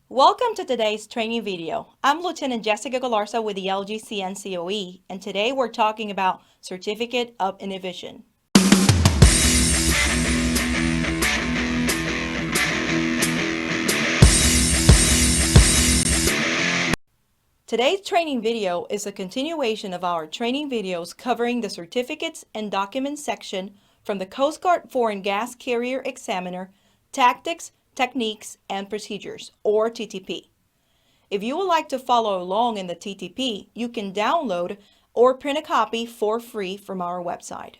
Welcome to today's training video. I'm Lieutenant Jessica Galarza with the LGC NCOE, and today we're talking about Certificate of Inhibition. Today's training video is a continuation of our training videos covering the Certificates and Documents section from the Coast Guard Foreign Gas Carrier Examiner, Tactics, Techniques, and Procedures, or TTP. If you would like to follow along in the TTP, you can download or print a copy for free from our website.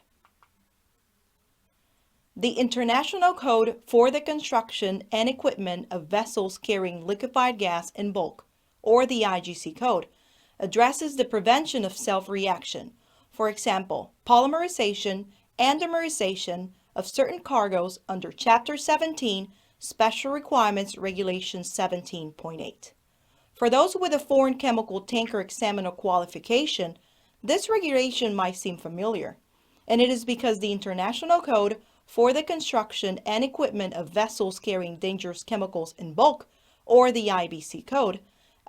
The International Code for the Construction and Equipment of Vessels Carrying Liquefied Gas in Bulk, or the IGC Code, addresses the prevention of self-reaction, for example, polymerization and dimerization of certain cargoes under Chapter 17, Special Requirements Regulation 17.8. For those with a foreign chemical tanker examiner qualification, this regulation might seem familiar, and it is because the International Code for the Construction and Equipment of Vessels Carrying Dangerous Chemicals in Bulk, or the IBC Code,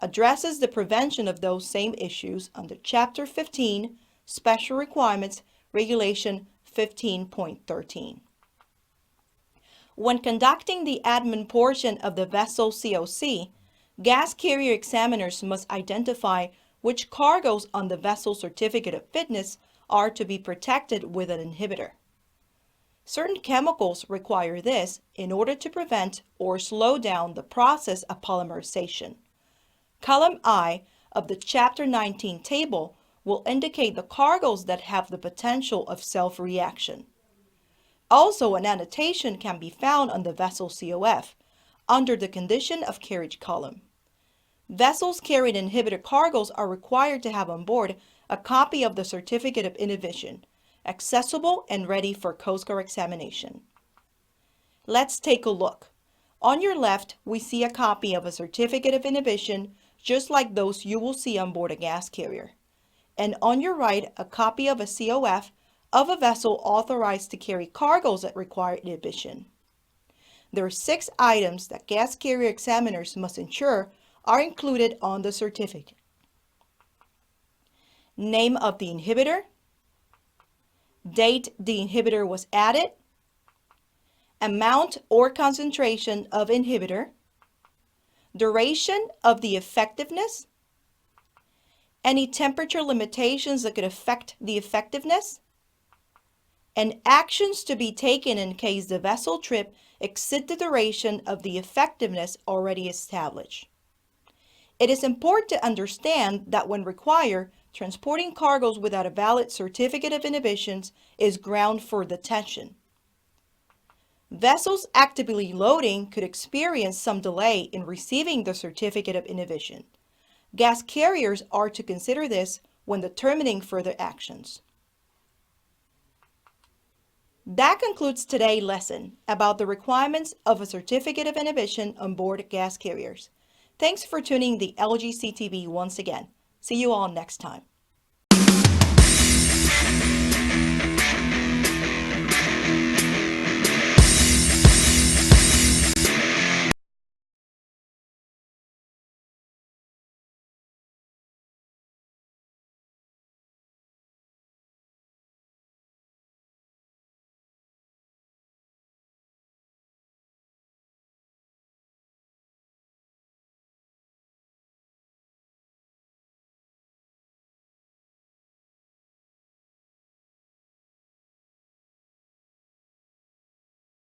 addresses the prevention of those same issues under Chapter 15, Special Requirements Regulation 15.13. When conducting the admin portion of the vessel COC, gas carrier examiners must identify which cargoes on the vessel certificate of fitness are to be protected with an inhibitor. Certain chemicals require this in order to prevent or slow down the process of polymerization. Column I of the Chapter 19 table will indicate the cargoes that have the potential of self-reaction. Also, an annotation can be found on the vessel COF under the condition of carriage column. Vessels carrying inhibitor cargoes are required to have on board a copy of the Certificate of Inhibition, accessible and ready for Coast Guard examination. Let's take a look. On your left, we see a copy of a Certificate of Inhibition, just like those you will see on board a gas carrier. And on your right, a copy of a COF of a vessel authorized to carry cargoes that require inhibition. There are 6 items that gas carrier examiners must ensure are included on the certificate. Name of the inhibitor, date the inhibitor was added, amount or concentration of inhibitor, duration of the effectiveness, any temperature limitations that could affect the effectiveness, and actions to be taken in case the vessel trip exceeds the duration of the effectiveness already established. It is important to understand that when required, transporting cargoes without a valid certificate of inhibitions is ground for detention. Vessels actively loading could experience some delay in receiving the certificate of inhibition. Gas carriers are to consider this when determining further actions. That concludes today's lesson about the requirements of a certificate of inhibition on board gas carriers. Thanks for tuning the LGC TV once again. See you all next time.